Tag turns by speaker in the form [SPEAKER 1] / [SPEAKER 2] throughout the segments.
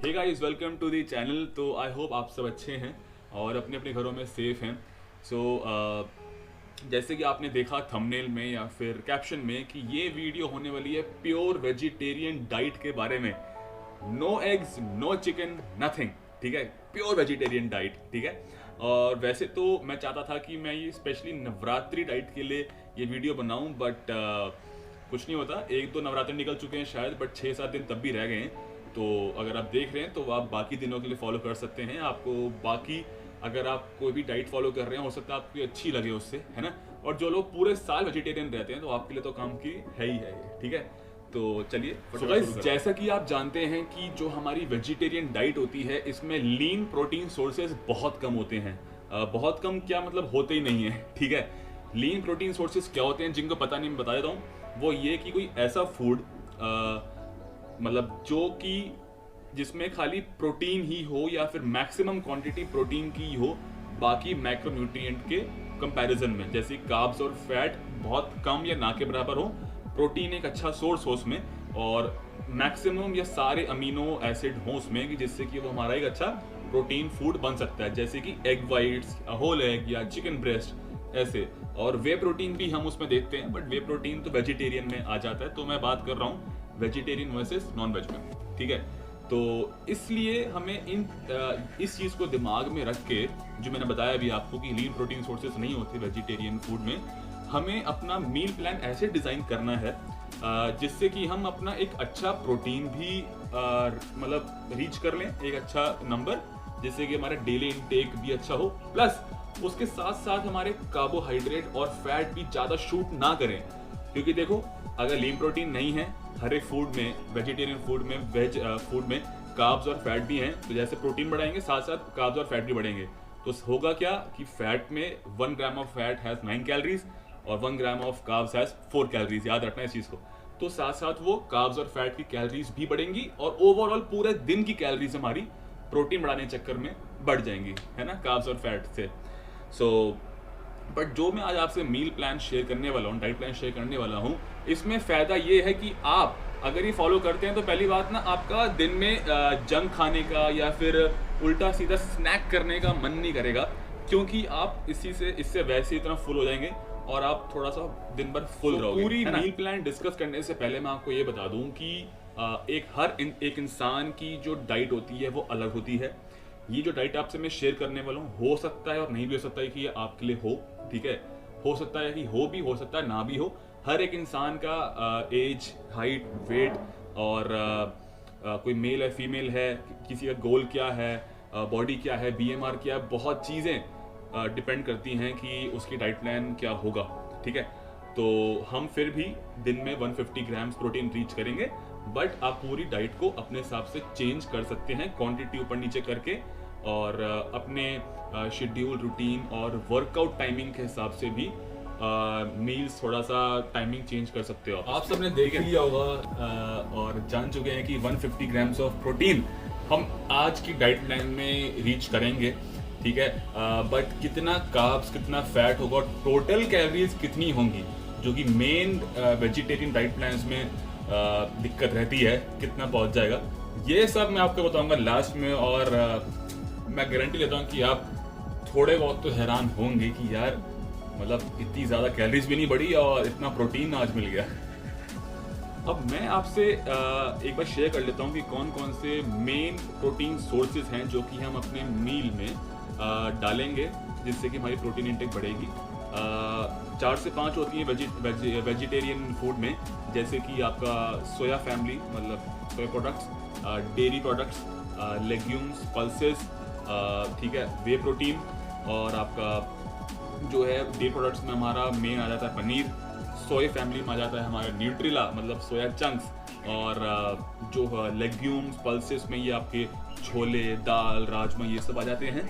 [SPEAKER 1] Hey guys, welcome to the channel. तो I hope आप सब अच्छे हैं और अपने अपने घरों में सेफ हैं। सो जैसे कि आपने देखा थंबनेल में या फिर कैप्शन में कि ये वीडियो होने वाली है प्योर वेजिटेरियन डाइट के बारे में। No eggs, no chicken, nothing. ठीक है, प्योर वेजिटेरियन डाइट। ठीक है। और वैसे तो मैं चाहता था कि मैं ये स्पेशली नवरात्रि डाइट के लिए ये वीडियो बनाऊं, बट कुछ नहीं होता। एक दो नवरात्र निकल चुके हैं शायद, बट 6-7 दिन तब भी रह गए हैं। तो अगर आप देख रहे हैं तो आप बाकी दिनों के लिए फॉलो कर सकते हैं। आपको बाकी अगर आप कोई भी डाइट फॉलो कर रहे हैं, हो सकता है आपको अच्छी लगे उससे, है ना। और जो लोग पूरे साल वेजिटेरियन रहते हैं तो आपके लिए तो काम की है ही है ये। ठीक है, तो चलिए। So guys, जैसा कि आप जानते हैं कि जो हमारी वेजिटेरियन डाइट होती है इसमें लीन प्रोटीन सोर्सेज बहुत कम होते हैं। बहुत कम क्या मतलब, होते ही नहीं है। ठीक है, लीन प्रोटीन सोर्सेज क्या होते हैं जिनको पता नहीं, मैं बता देता हूँ। वो ये कि कोई ऐसा फूड मतलब जो कि जिसमें खाली प्रोटीन ही हो या फिर मैक्सिमम क्वांटिटी प्रोटीन की ही हो, बाकी मैक्रोन्यूट्रिएंट के कंपैरिजन में। जैसे कार्ब्स और फैट बहुत कम या ना के बराबर हो, प्रोटीन एक अच्छा सोर्स हो उसमें, और मैक्सिमम या सारे अमीनो एसिड हो उसमें कि जिससे कि वो हमारा एक अच्छा प्रोटीन फूड बन सकता है। जैसे कि एग वाइट्स, होल एग या चिकन ब्रेस्ट ऐसे। और वे प्रोटीन भी हम उसमें देखते हैं, बट वे प्रोटीन तो वेजिटेरियन में आ जाता है। तो मैं बात कर रहा हूँ वेजिटेरियन वर्सेस नॉन वेज में। ठीक है, तो इसलिए हमें इस चीज़ को दिमाग में रख के, जो मैंने बताया अभी आपको कि लीन प्रोटीन सोर्सेज नहीं होते वेजिटेरियन फूड में, हमें अपना मील प्लान ऐसे डिज़ाइन करना है जिससे कि हम अपना एक अच्छा प्रोटीन भी मतलब रीच कर लें, एक अच्छा नंबर, जिससे कि हमारा डेली इनटेक भी अच्छा हो, प्लस उसके साथ साथ हमारे कार्बोहाइड्रेट और फैट भी ज़्यादा शूट ना करें। क्योंकि देखो, अगर लीन प्रोटीन नहीं है हर एक फूड में, वेजिटेरियन फूड में, वेज फूड में कार्ब्स और फैट भी हैं, तो जैसे प्रोटीन बढ़ाएंगे साथ साथ कार्ब्स और फैट भी बढ़ेंगे। तो होगा क्या कि फैट में 1 gram of fat has 9 calories और 1 gram of carbs has 4 calories. याद रखना इस चीज़ को। तो साथ साथ वो कार्ब्स और फैट की कैलोरीज भी बढ़ेंगी और ओवरऑल पूरे दिन की कैलोरीज हमारी प्रोटीन बढ़ाने के चक्कर में बढ़ जाएंगी, है ना, कार्ब्स और फैट से। बट जो मैं आज आपसे मील प्लान शेयर करने वाला हूँ, डाइट प्लान शेयर करने वाला हूँ, इसमें फ़ायदा ये है कि आप अगर ये फॉलो करते हैं तो पहली बात ना, आपका दिन में जंक खाने का या फिर उल्टा सीधा स्नैक करने का मन नहीं करेगा, क्योंकि आप इससे वैसे ही इतना फुल हो जाएंगे और आप थोड़ा सा दिन भर फुल रहोगे। पूरी मील प्लान डिस्कस करने से पहले मैं आपको ये बता दूं कि एक इंसान की जो डाइट होती है वो अलग होती है। ये जो डाइट आपसे मैं शेयर करने वाला हूँ, हो सकता है और नहीं भी हो सकता है कि ये आपके लिए हो। ठीक है, हो सकता है कि हो भी, हो सकता है ना भी हो। हर एक इंसान का एज, हाइट, वेट और कोई मेल है, फीमेल है, किसी का गोल क्या है, बॉडी क्या है, बीएमआर क्या है, बहुत चीज़ें डिपेंड करती हैं कि उसकी डाइट प्लान क्या होगा। ठीक है, तो हम फिर भी दिन में 150 ग्राम्स प्रोटीन रीच करेंगे, बट आप पूरी डाइट को अपने हिसाब से चेंज कर सकते हैं, क्वांटिटी ऊपर नीचे करके, और अपने शेड्यूल, रूटीन और वर्कआउट टाइमिंग के हिसाब से भी मील्स थोड़ा सा टाइमिंग चेंज कर सकते हो। आप सबने देख लिया होगा और जान चुके हैं कि 150 ग्राम्स ऑफ प्रोटीन हम आज की डाइट प्लान में रीच करेंगे। ठीक है, बट कितना कार्ब्स, कितना फैट होगा और टोटल कैलोरीज कितनी होंगी, जो कि मेन वेजिटेरियन डाइट प्लान्स में दिक्कत रहती है, कितना पहुंच जाएगा, ये सब मैं आपको बताऊंगा लास्ट में। और मैं गारंटी लेता हूं कि आप थोड़े बहुत तो हैरान होंगे कि यार, मतलब इतनी ज़्यादा कैलोरीज भी नहीं बढ़ी और इतना प्रोटीन आज मिल गया। अब मैं आपसे एक बार शेयर कर लेता हूं कि कौन कौन से मेन प्रोटीन सोर्सेज हैं जो कि हम अपने मील में डालेंगे, जिससे कि हमारी प्रोटीन इंटेक बढ़ेगी। 4 से 5 होती हैं वेजिटेरियन फूड में, जैसे कि आपका सोया फैमिली, मतलब सोया products, dairy products, legumes, pulses, ठीक है, वे प्रोटीन, और आपका जो है डेयरी प्रोडक्ट्स में हमारा मेन आ जाता है पनीर। सोया फैमिली में आ जाता है हमारा न्यूट्रिला, मतलब सोया चंक्स, और जो लेग्यूम्स, पल्सेस में ये आपके छोले, दाल, राजमा, ये सब आ जाते हैं।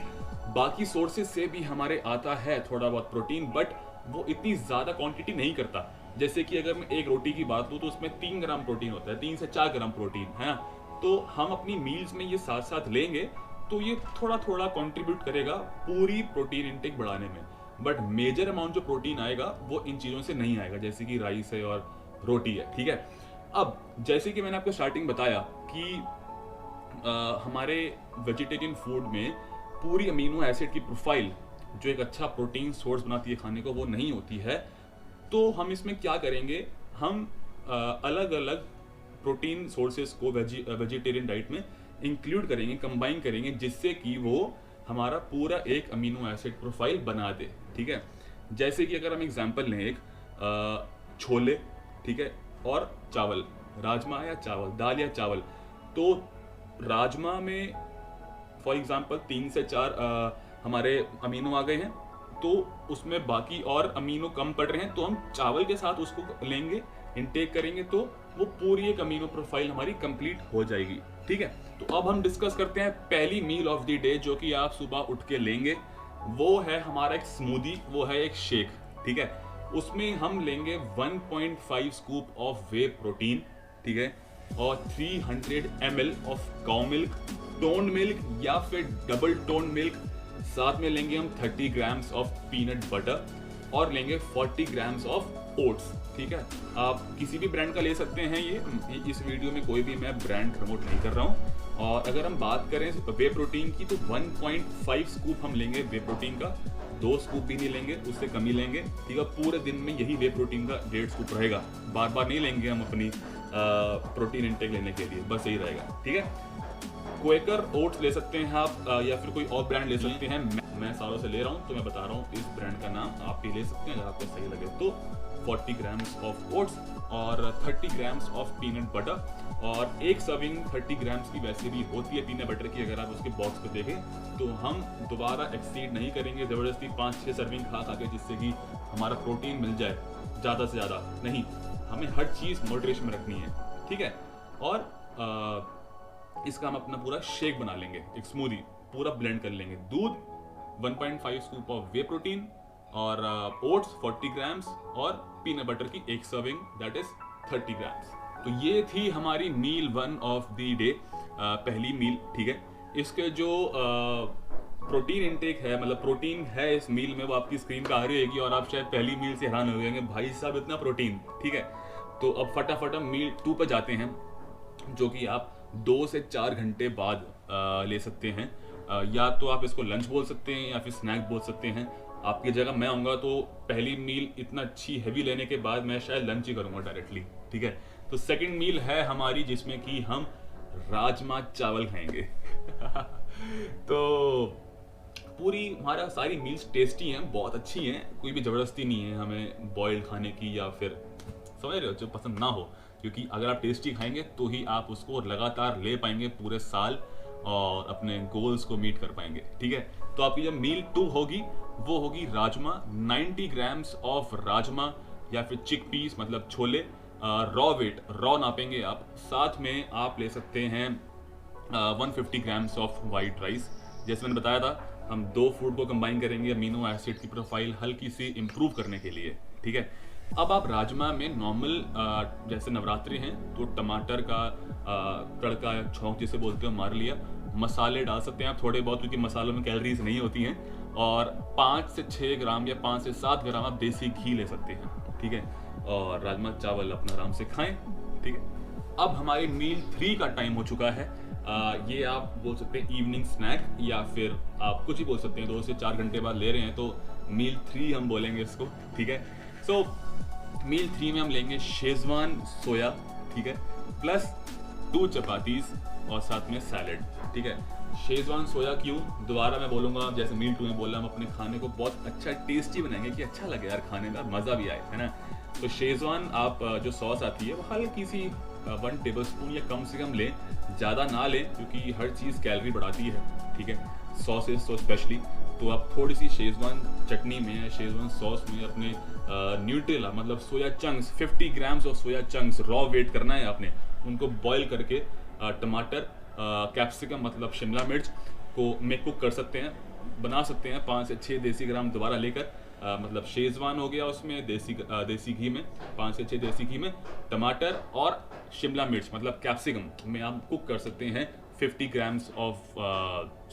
[SPEAKER 1] बाकी सोर्सेज से भी हमारे आता है थोड़ा बहुत प्रोटीन, बट वो इतनी ज़्यादा क्वांटिटी नहीं करता। जैसे कि अगर मैं एक रोटी की बात लूँ तो उसमें 3 ग्राम प्रोटीन होता है, 3 से 4 ग्राम प्रोटीन, है ना। तो हम अपनी मील्स में ये साथ साथ लेंगे तो ये थोड़ा थोड़ा कंट्रीब्यूट करेगा पूरी प्रोटीन इंटेक बढ़ाने में। बट मेजर अमाउंट जो प्रोटीन आएगा वो इन चीज़ों से नहीं आएगा, जैसे कि राइस है और रोटी है। ठीक है, अब जैसे कि मैंने आपको स्टार्टिंग बताया कि हमारे वेजिटेरियन फूड में पूरी अमीनो एसिड की प्रोफाइल जो एक अच्छा प्रोटीन सोर्स बनाती है खाने को वो नहीं होती है। तो हम इसमें क्या करेंगे, हम अलग अलग प्रोटीन सोर्सेज को वेजिटेरियन डाइट में इंक्लूड करेंगे, कंबाइन करेंगे, जिससे कि वो हमारा पूरा एक अमीनो एसिड प्रोफाइल बना दे। ठीक है, जैसे कि अगर हम एग्जांपल लें एक छोले, ठीक है, और चावल, राजमा या चावल, दाल या चावल। तो राजमा में फॉर एग्जांपल 3 से 4 हमारे अमीनो आ गए हैं, तो उसमें बाकी और अमीनो कम पड़ रहे हैं, तो हम चावल के साथ उसको लेंगे, इनटेक करेंगे, तो वो पूरी एक अमीनो प्रोफाइल हमारी कंप्लीट हो जाएगी। ठीक है, तो अब हम डिस्कस करते हैं पहली मील ऑफ द डे जो कि आप सुबह उठ के लेंगे। वो है हमारा एक स्मूदी, वो है एक शेक। ठीक है, उसमें हम लेंगे 1.5 स्कूप ऑफ वे प्रोटीन, ठीक है, और 300 ml of cow milk, tone milk या फिर डबल टोन मिल्क। साथ में लेंगे हम 30 ग्राम्स ऑफ पीनट बटर और लेंगे 40 ग्राम्स ऑफ ओट्स। ठीक है, आप किसी भी ब्रांड का ले सकते हैं। ये इस वीडियो में कोई भी मैं ब्रांड प्रमोट नहीं कर रहा हूँ। और अगर हम बात करें वे प्रोटीन की, तो 1.5 स्कूप हम लेंगे वे प्रोटीन का, 2 स्कूप भी नहीं लेंगे, उससे कम ही लेंगे। ठीक है, पूरे दिन में यही वे प्रोटीन का 1.5 स्कूप रहेगा, बार बार नहीं लेंगे हम अपनी प्रोटीन इंटेक लेने के लिए, बस यही रहेगा। ठीक है, क्वेकर ओट्स ले सकते हैं आप, या फिर कोई और ब्रांड ले सकते हैं। मैं सालों से ले रहा हूँ तो मैं बता रहा हूँ इस ब्रांड का नाम, आप भी ले सकते हैं अगर आपको सही लगे तो। 40 ग्राम्स ऑफ ओट्स और 30 ग्राम्स ऑफ पीनट बटर, और एक सर्विंग 30 ग्राम्स की वैसे भी होती है पीनट बटर की, अगर आप उसके बॉक्स को देखें। तो हम दोबारा एक्सीड नहीं करेंगे ज़बरदस्ती 5-6 सर्विंग खा के, जिससे कि हमारा प्रोटीन मिल जाए ज़्यादा से ज़्यादा नहीं, हमें हर चीज़ मॉडरेशन में रखनी है। ठीक है, और इसका हम अपना पूरा शेक बना लेंगे, एक स्मूदी पूरा ब्लेंड कर लेंगे। दूध 1.5 स्कूप ऑफ वे प्रोटीन और ओट्स 40 ग्राम्स और पीनट बटर की एक सर्विंग, दैट इज 30 ग्राम्स। तो ये थी हमारी मील 1 ऑफ द डे, पहली मील। ठीक है, इसके जो प्रोटीन इंटेक है, मतलब प्रोटीन है इस मील में, वो आपकी स्क्रीन पे आ रही होगी और आप शायद पहली मील से हैरान हो जाएंगे, भाई साहब इतना प्रोटीन। ठीक है, तो अब फटाफट हम मील 2 पे जाते हैं, जो कि आप 2 से 4 घंटे बाद ले सकते हैं। या तो आप इसको लंच बोल सकते हैं या फिर स्नैक बोल सकते हैं। आपकी जगह मैं आऊँगा तो पहली मील इतना अच्छी हैवी लेने के बाद मैं शायद लंच ही करूँगा डायरेक्टली। ठीक है, तो सेकंड मील है हमारी जिसमें कि हम राजमा चावल खाएंगे। तो पूरी हमारा सारी मील्स टेस्टी हैं, बहुत अच्छी हैं, कोई भी ज़बरदस्ती नहीं है हमें बॉइल्ड खाने की या फिर समझ रहे हो जो पसंद ना हो, क्योंकि अगर आप टेस्टी खाएंगे तो ही आप उसको लगातार ले पाएंगे पूरे साल और अपने गोल्स को मीट कर पाएंगे। ठीक है, तो आपकी जब मील 2 होगी वो होगी राजमा, 90 ग्राम्स ऑफ राजमा या फिर चिक पीस मतलब छोले, रॉ वेट, रॉ नापेंगे आप। साथ में आप ले सकते हैं 150 ग्राम्स ऑफ वाइट राइस। जैसे मैंने बताया था, हम 2 फूड को कंबाइन करेंगे अमीनो एसिड की प्रोफाइल हल्की सी इम्प्रूव करने के लिए। ठीक है, अब आप राजमा में नॉर्मल जैसे नवरात्रि हैं तो टमाटर का तड़का या छौंक जिसे बोलते हो मार लिया, मसाले डाल सकते हैं आप थोड़े बहुत, क्योंकि मसालों में कैलोरीज नहीं होती हैं, और 5 से 6 ग्राम या 5 से 7 ग्राम आप देसी घी ले सकते हैं। ठीक है, और राजमा चावल अपना आराम से खाएं। ठीक है, अब हमारी मील 3 का टाइम हो चुका है। ये आप बोल सकते हैं इवनिंग स्नैक या फिर आप कुछ ही बोल सकते हैं, 2 से 4 घंटे बाद ले रहे हैं तो मील 3 हम बोलेंगे इसको। ठीक है, सो मील 3 में हम लेंगे शेजवान सोया, ठीक है, प्लस 2 चपातीस और साथ में सैलेड। ठीक है, शेजवान सोया क्यों, दोबारा मैं बोलूँगा जैसे मील 2 में बोला, हम अपने खाने को बहुत अच्छा टेस्टी बनाएंगे कि अच्छा लगे यार खाने में, मज़ा भी आए, है ना। तो शेजवान आप जो सॉस आती है वो हल्की सी 1 टेबलस्पून या कम से कम लें, ज़्यादा ना लें क्योंकि हर चीज़ कैलोरी बढ़ाती है। ठीक है, सॉसेस तो स्पेशली, तो आप थोड़ी सी शेजवान चटनी में, शेजवान सॉस में अपने न्यूट्रेला मतलब soya chunks, 50 grams of soya chunks raw weight करना है आपने, उनको बॉईल करके टमाटर, कैप्सिकम मतलब शिमला मिर्च को में कुक कर सकते हैं, बना सकते हैं 5 से 6 देसी ग्राम दोबारा लेकर, मतलब शेजवान हो गया उसमें देसी घी में, 5 से 6 देसी घी में टमाटर और शिमला मिर्च मतलब कैप्सिकम में आप कुक कर सकते हैं 50 ग्राम्स ऑफ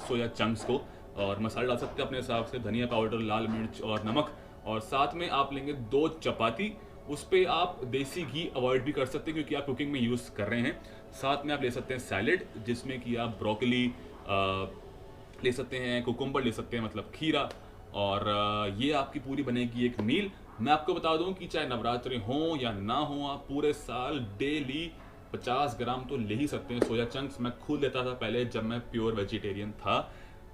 [SPEAKER 1] सोया चंक्स को, और मसाला डाल सकते हैं अपने हिसाब से, धनिया पाउडर, लाल मिर्च और नमक, और साथ में आप लेंगे 2 चपाती। उस पर आप देसी घी अवॉइड भी कर सकते हैं क्योंकि आप कुकिंग में यूज़ कर रहे हैं, साथ में आप ले सकते हैं सैलेड, जिसमें कि आप ब्रोकली ले सकते हैं, कुकुम्बर ले सकते हैं, मतलब खीरा, और ये आपकी पूरी बनेगी एक मील। मैं आपको बता दूं कि चाहे नवरात्रि हो या ना हो, आप पूरे साल डेली 50 ग्राम तो ले ही सकते हैं सोया चंक्स। मैं खुद लेता था पहले जब मैं प्योर वेजिटेरियन था।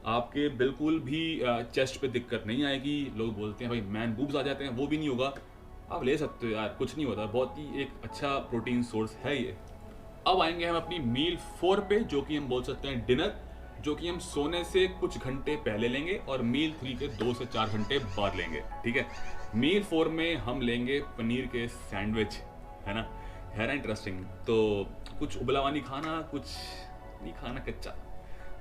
[SPEAKER 1] आपके बिल्कुल भी चेस्ट पे दिक्कत नहीं आएगी। लोग बोलते हैं भाई मैन बूब्स आ जाते हैं, वो भी नहीं होगा। आप ले सकते हो यार, कुछ नहीं होता, बहुत ही एक अच्छा प्रोटीन सोर्स है ये। अब आएंगे हम अपनी मील 4 पे, जो कि हम बोल सकते हैं डिनर, जो कि हम सोने से कुछ घंटे पहले लेंगे और मील 3 के 2 से 4 घंटे बाद लेंगे, ठीक है। मील 4 में हम लेंगे पनीर के सैंडविच, है ना, है ना इंटरेस्टिंग। तो कुछ उबला हुआ नहीं खाना, कुछ नहीं खाना कच्चा।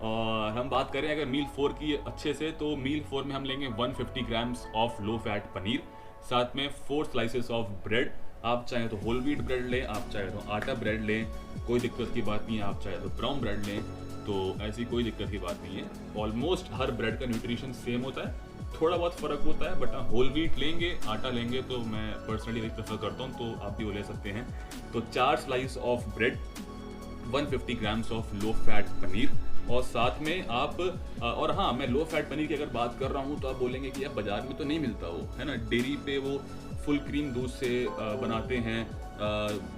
[SPEAKER 1] और हम बात करें अगर मील 4 की अच्छे से, तो मील 4 में हम लेंगे 150 grams of low fat paneer, साथ में 4 स्लाइसेस ऑफ ब्रेड। आप चाहे तो होल व्हीट ब्रेड लें, आप चाहे तो आटा ब्रेड लें, कोई दिक्कत की बात नहीं है। आप चाहे तो ब्राउन ब्रेड लें, तो ऐसी कोई दिक्कत की बात नहीं है। ऑलमोस्ट हर ब्रेड का न्यूट्रिशन सेम होता है, थोड़ा बहुत फ़र्क होता है, बट होल व्हीट लेंगे, आटा लेंगे, तो मैं पर्सनली वही प्रेफर करता हूँ, तो आप भी वो ले सकते हैं। तो 4 slice of bread, 150 grams of low fat paneer, और साथ में आप और हाँ, मैं लो फैट पनीर की अगर बात कर रहा हूँ तो आप बोलेंगे कि यार बाजार में तो नहीं मिलता वो, है ना, डेयरी पे वो फुल क्रीम दूध से बनाते हैं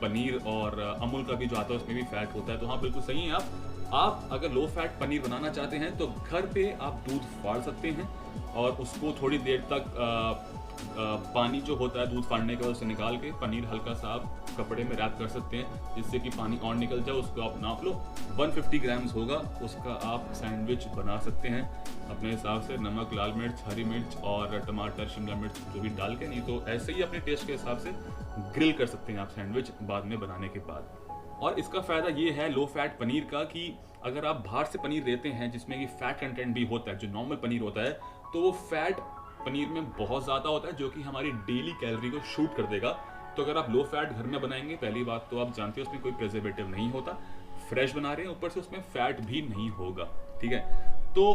[SPEAKER 1] पनीर, और अमूल का भी जो आता है उसमें भी फैट होता है। तो हाँ, बिल्कुल सही है। आप अगर लो फैट पनीर बनाना चाहते हैं तो घर पे आप दूध फाड़ सकते हैं और उसको थोड़ी देर तक पानी जो होता है दूध फाड़ने के बाद उसे निकाल के पनीर हल्का सा आप कपड़े में रैप कर सकते हैं, जिससे कि पानी और निकल जाए। उसको आप नाप लो, 150 ग्राम्स होगा, उसका आप सैंडविच बना सकते हैं अपने हिसाब से, नमक, लाल मिर्च, हरी मिर्च और टमाटर, शिमला मिर्च जो भी डाल के, नहीं तो ऐसे ही अपने टेस्ट के हिसाब से ग्रिल कर सकते हैं आप सैंडविच बाद में बनाने के बाद। और इसका फ़ायदा ये है लो फैट पनीर का कि अगर आप बाहर से पनीर लेते हैं जिसमें कि फ़ैट कंटेंट भी होता है, जो नॉर्मल पनीर होता है, तो वो फैट पनीर में बहुत ज़्यादा होता है, जो कि हमारी डेली कैलोरी को शूट कर देगा। तो अगर आप लो फैट घर में बनाएंगे, पहली बात तो आप जानते हो उसमें कोई प्रिजर्वेटिव नहीं होता, फ्रेश बना रहे हैं, ऊपर से उसमें फैट भी नहीं होगा, ठीक है। तो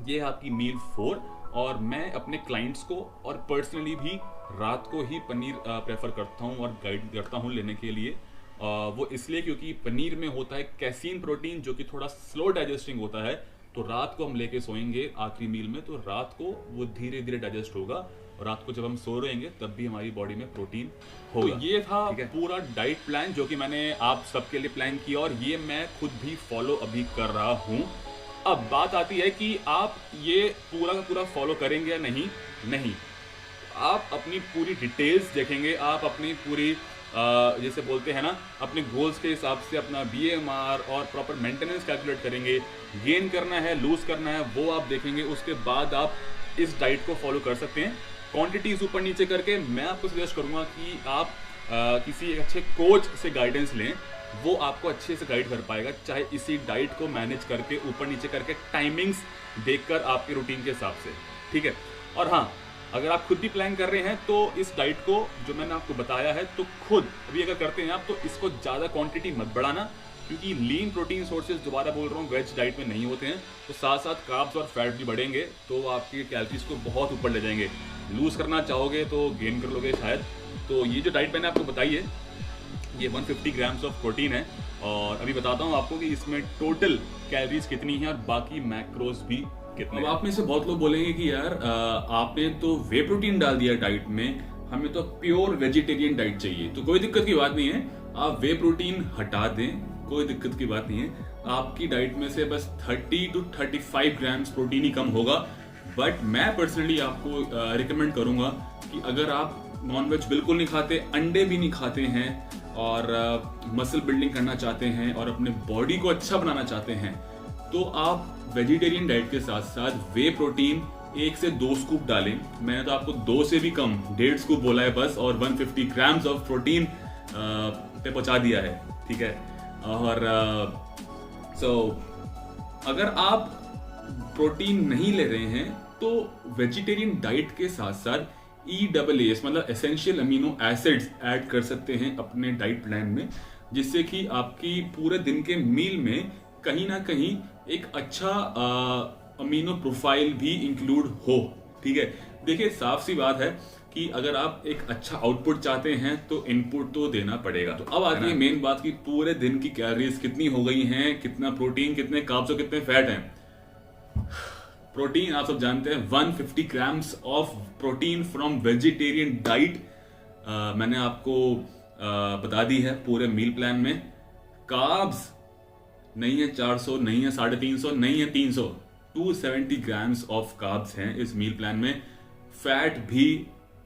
[SPEAKER 1] ये है आपकी मील 4, और मैं अपने क्लाइंट्स को और पर्सनली भी रात को ही पनीर प्रेफर करता हूँ और गाइड करता हूँ लेने के लिए। वो इसलिए क्योंकि पनीर में होता है कैसीन प्रोटीन, जो कि थोड़ा स्लो डाइजेस्टिंग होता है। तो रात को हम लेके सोएंगे आखिरी मील में, तो रात को वो धीरे धीरे डाइजेस्ट होगा, और रात को जब हम सो रहेंगे तब भी हमारी बॉडी में प्रोटीन होगा। तो ये था पूरा डाइट प्लान जो कि मैंने आप सबके लिए प्लान किया, और ये मैं खुद भी फॉलो अभी कर रहा हूँ। अब बात आती है कि आप ये पूरा का पूरा फॉलो करेंगे या नहीं। आप अपनी पूरी डिटेल्स देखेंगे, आप अपनी पूरी जैसे बोलते हैं ना, अपने गोल्स के हिसाब से अपना BMR और प्रॉपर मेंटेनेंस कैलकुलेट करेंगे। गेन करना है, लूज करना है, वो आप देखेंगे। उसके बाद आप इस डाइट को फॉलो कर सकते हैं, क्वांटिटीज ऊपर नीचे करके। मैं आपको सजेस्ट करूंगा कि आप किसी एक अच्छे कोच से गाइडेंस लें, वो आपको अच्छे से गाइड कर पाएगा, चाहे इसी डाइट को मैनेज करके ऊपर नीचे करके टाइमिंग्स देखकर आपके रूटीन के हिसाब से, ठीक है। और हाँ, अगर आप खुद भी प्लान कर रहे हैं तो इस डाइट को जो मैंने आपको बताया है, तो खुद अभी अगर करते हैं आप, तो इसको ज़्यादा क्वांटिटी मत बढ़ाना, क्योंकि लीन प्रोटीन सोर्सेज, दोबारा बोल रहा हूँ, वेज डाइट में नहीं होते हैं। तो साथ साथ कार्ब्स और फैट भी बढ़ेंगे, तो आपकी कैलोरीज को बहुत ऊपर ले जाएंगे। लूज करना चाहोगे तो गेन कर लोगे शायद। तो ये जो डाइट मैंने आपको बताई है, ये 150 ग्राम्स ऑफ प्रोटीन है, और अभी बताता हूँ आपको कि इसमें टोटल कैलोरीज कितनी है और बाकी मैक्रोज भी कितने। अब आप में से बहुत लोग बोलेंगे कि यार आपने तो वे प्रोटीन डाल दिया डाइट में, हमें तो प्योर वेजिटेरियन डाइट चाहिए। तो कोई दिक्कत की बात नहीं है, आप वे प्रोटीन हटा दें, कोई दिक्कत की बात नहीं है। आपकी डाइट में से बस 30 to 35 ग्राम्स प्रोटीन ही कम होगा। बट मैं पर्सनली आपको रिकमेंड करूंगा कि अगर आप नॉनवेज बिल्कुल नहीं खाते, अंडे भी नहीं खाते हैं, और मसल बिल्डिंग करना चाहते हैं और अपने बॉडी को अच्छा बनाना चाहते हैं, तो आप वेजिटेरियन डाइट के साथ साथ वे प्रोटीन 1 से 2 स्कूप डालें। मैंने तो आपको 2 से भी कम 1.5 स्कूप बोला है बस, और 150 ग्राम्स ऑफ प्रोटीन पे पहुंचा दिया है, ठीक है। और अगर आप प्रोटीन नहीं ले रहे हैं तो वेजिटेरियन डाइट के साथ साथ EAAs मतलब एसेंशियल अमीनो एसिड्स ऐड कर सकते हैं अपने डाइट प्लान में, जिससे कि आपकी पूरे दिन के मील में कहीं ना कहीं एक अच्छा अमीनो प्रोफाइल भी इंक्लूड हो, ठीक है। देखिए, साफ सी बात है, कि अगर आप एक अच्छा आउटपुट चाहते हैं तो इनपुट तो देना पड़ेगा। तो अब आती है मेन बात कि पूरे दिन की कैलोरीज कितनी हो गई हैं, कितना प्रोटीन, कितने कार्ब्स और कितने फैट हैं। प्रोटीन आप सब जानते हैं 150 grams of protein from vegetarian diet मैंने आपको बता दी है पूरे मील प्लान में। कार्ब्स नहीं है 400, नहीं है 350, नहीं है 300, 270 ग्राम्स ऑफ कार्ब्स हैं इस मील प्लान में। फैट भी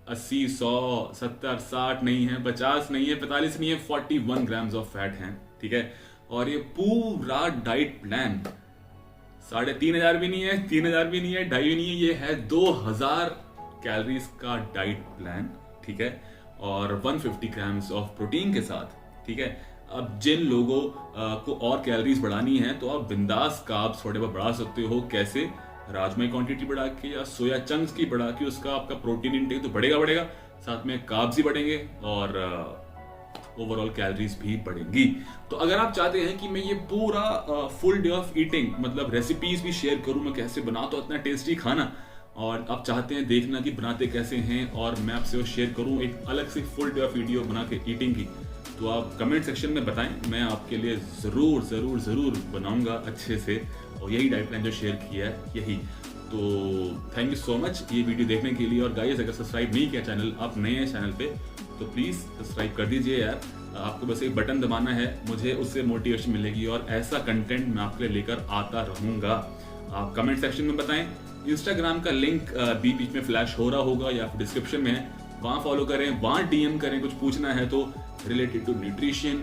[SPEAKER 1] 80, 100, 70, 60 नहीं है, 50 नहीं है, 45 नहीं है, 41 ग्राम्स ऑफ फैट हैं, ठीक है। और ये पूरा डाइट प्लान 3500 भी नहीं है, 3000 भी नहीं है, 2,500 भी नहीं है, ये है 2000 कैलोरीज का डाइट प्लान, ठीक है। और 150 ग्राम्स ऑफ प्रोटीन के साथ, ठीक है। अब जिन लोगों को और कैलोरीज बढ़ानी है तो आप बिंदास कार्ब्स थोड़े बहुत बढ़ा सकते हो। कैसे? राजमा की क्वांटिटी बढ़ा के या सोया चंक्स की बढ़ा के उसका आपका प्रोटीन इंटेक तो बढ़ेगा, साथ में कार्ब्स ही बढ़ेंगे और ओवरऑल कैलोरीज भी बढ़ेंगी। तो अगर आप चाहते हैं कि मैं ये पूरा फुल डे ऑफ ईटिंग मतलब रेसिपीज भी शेयर करूं, मैं कैसे बनाता हूं इतना टेस्टी खाना, और आप चाहते हैं देखना कि बनाते कैसे हैं और मैं आपसे वो शेयर करूं एक अलग से फुल डे ऑफ वीडियो बना के ईटिंग की, तो आप कमेंट सेक्शन में बताएं, मैं आपके लिए ज़रूर बनाऊंगा अच्छे से। और यही डाइट प्लान जो शेयर किया है यही। तो थैंक यू सो मच ये वीडियो देखने के लिए। और गाइस अगर सब्सक्राइब नहीं किया चैनल, आप नए हैं चैनल पे, तो प्लीज़ सब्सक्राइब कर दीजिए यार। आपको बस एक बटन दबाना है, मुझे उससे मोटिवेशन मिलेगी और ऐसा कंटेंट मैं आपके लिए लेकर आता रहूँगा। आप कमेंट सेक्शन में बताएं। इंस्टाग्राम का लिंक बीच में फ्लैश हो रहा होगा या फिर डिस्क्रिप्शन में है, वहाँ फॉलो करें, वहाँ DM करें, कुछ पूछना है तो related to nutrition,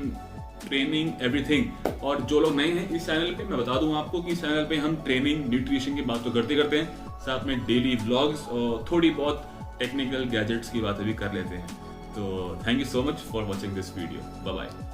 [SPEAKER 1] training, everything. और जो लोग नए हैं इस चैनल पे, मैं बता दूं आपको कि इस चैनल पे हम ट्रेनिंग, न्यूट्रिशन की बात तो करते हैं, साथ में डेली व्लॉग्स और थोड़ी बहुत टेक्निकल गैजेट्स की बातें भी कर लेते हैं। तो thank you so much for watching this video. Bye bye.